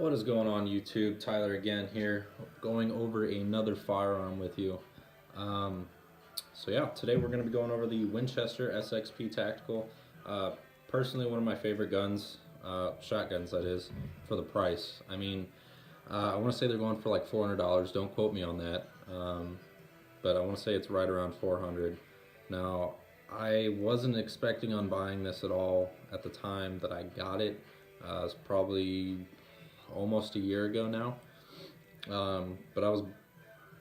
What is going on, YouTube? Tyler again here, going over another firearm with you. Um, today we're going to be going over the Winchester SXP Tactical. Personally, one of my favorite guns, shotguns that is, for the price. I mean, I want to say they're going for like $400. Don't quote me on that, but I want to say it's right around $400. Now, I wasn't expecting on buying this at all at the time that I got it. It was probably almost a year ago now. But I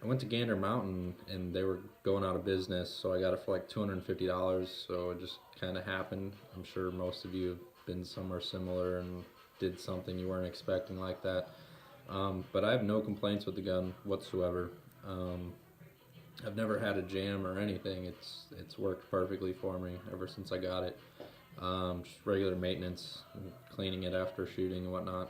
went to Gander Mountain and they were going out of business, so I got it for like $250. So it just kind of happened. I'm sure most of you have been somewhere similar and did something you weren't expecting like that. But I have no complaints with the gun whatsoever. I've never had a jam or anything. It's worked perfectly for me ever since I got it. Just regular maintenance, cleaning it after shooting and whatnot.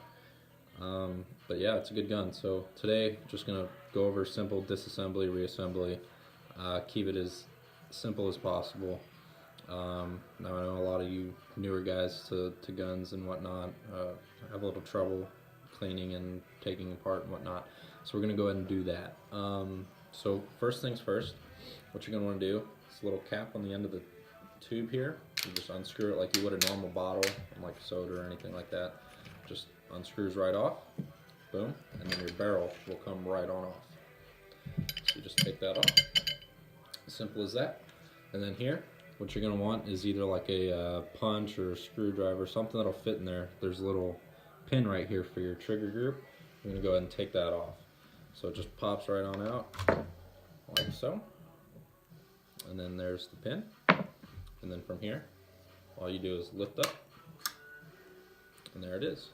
But yeah, it's a good gun. So today, just gonna go over simple disassembly, reassembly, keep it as simple as possible. Now I know a lot of you newer guys to guns and whatnot have a little trouble cleaning and taking apart and whatnot. So we're gonna go ahead and do that. So first things first, what you're gonna wanna do is a little cap on the end of the tube here. You just unscrew it like you would a normal bottle, like soda or anything like that. Just unscrews right off, boom, and then your barrel will come right on off. So you just take that off, simple as that. And then here, what you're gonna want is either like a punch or a screwdriver, something that'll fit in there. There's a little pin right here for your trigger group. I'm gonna go ahead and take that off. So it just pops right on out, like so. And then there's the pin. And then from here, all you do is lift up, and there it is.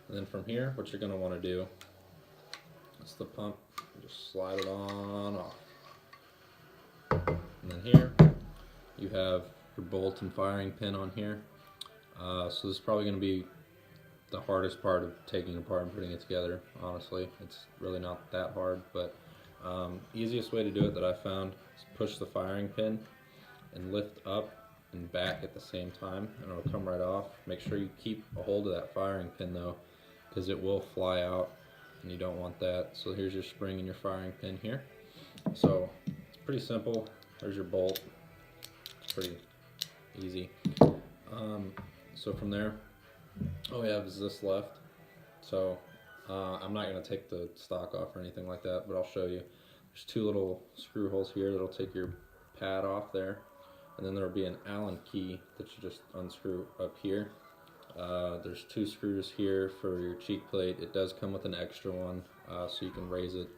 And then from here, what you're going to want to do is the pump, just slide it on off. And then here, you have your bolt and firing pin on here. So this is probably going to be the hardest part of taking it apart and putting it together, honestly. It's really not that hard, but easiest way to do it that I found is push the firing pin and lift up and back at the same time, and it'll come right off. Make sure you keep a hold of that firing pin though, because it will fly out and you don't want that. So here's your spring and your firing pin here. So it's pretty simple. There's your bolt. It's pretty easy. So from there, all we have is this left. So I'm not going to take the stock off or anything like that, but I'll show you. There's two little screw holes here that'll take your pad off there. And then there will be an Allen key that you just unscrew up here. There's two screws here for your cheek plate. It does come with an extra one, so you can raise it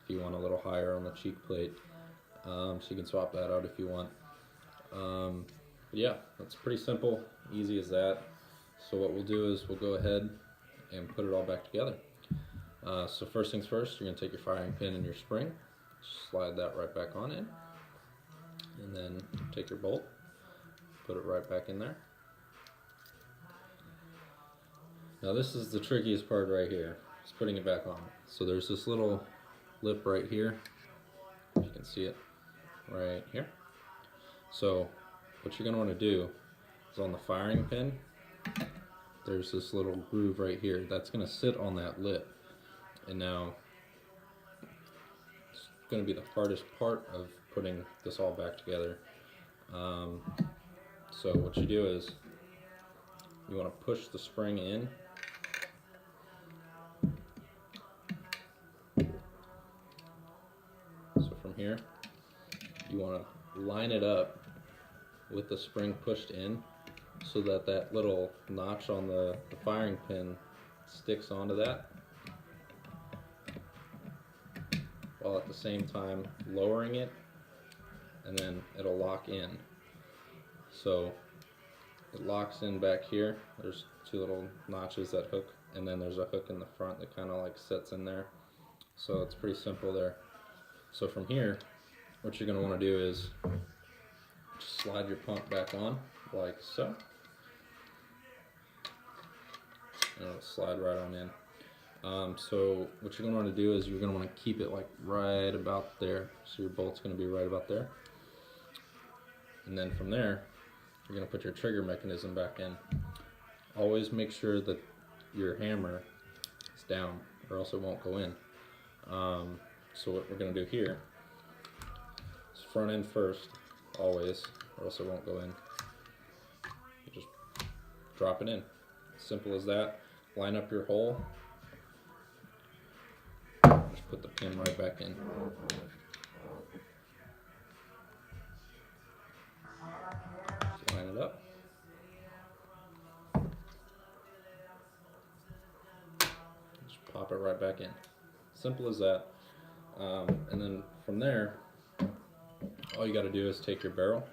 if you want a little higher on the cheek plate. So you can swap that out if you want. Yeah, that's pretty simple, easy as that. So what we'll do is we'll go ahead and put it all back together. So first things first, you're going to take your firing pin and your spring, slide that right back on in. And then take your bolt, put it right back in there. Now this is the trickiest part right here, is putting it back on. So there's this little lip right here, if you can see it, right here. So what you're going to want to do is on the firing pin, there's this little groove right here. That's going to sit on that lip. And now it's going to be the hardest part of putting this all back together. So what you do is you want to push the spring in, so from here you want to line it up with the spring pushed in so that that little notch on the firing pin sticks onto that, while at the same time lowering it, and then it'll lock in. So it locks in back here. There's two little notches that hook, and then there's a hook in the front that kind of like sits in there. So it's pretty simple there. So from here, what you're going to want to do is just slide your pump back on like so, and it'll slide right on in. So what you're going to want to do is you're going to want to keep it like right about there. So your bolt's going to be right about there. And then from there, you're going to put your trigger mechanism back in. Always make sure that your hammer is down, or else it won't go in. So what we're going to do here is front end first, always, or else it won't go in. You just drop it in. Simple as that. Line up your hole. Just put the pin right back in. Just line it up. Just pop it right back in. Simple as that. And then from there, all you got to do is take your barrel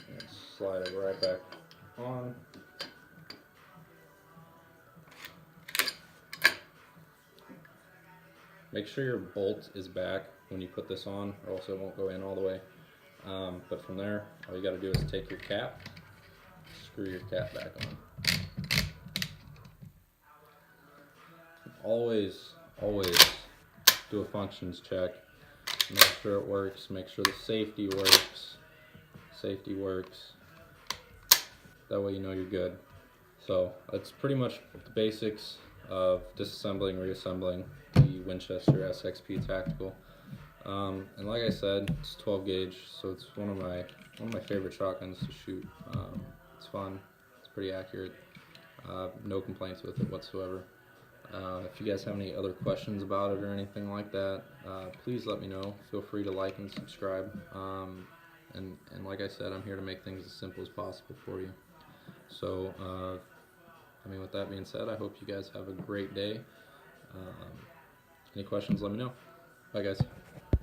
and slide it right back on. Make sure your bolt is back when you put this on, or else it won't go in all the way. But from there, all you got to do is take your cap, screw your cap back on. Always do a functions check. Make sure it works. Make sure the safety works. Safety works. That way you know you're good. So that's pretty much the basics of disassembling, reassembling the Winchester SXP Tactical. And like I said, it's 12 gauge, so it's one of my favorite shotguns to shoot. It's fun. It's pretty accurate. No complaints with it whatsoever. If you guys have any other questions about it or anything like that, please let me know. Feel free to like and subscribe. And like I said, I'm here to make things as simple as possible for you. So, with that being said, I hope you guys have a great day. Any questions, let me know. Bye, guys.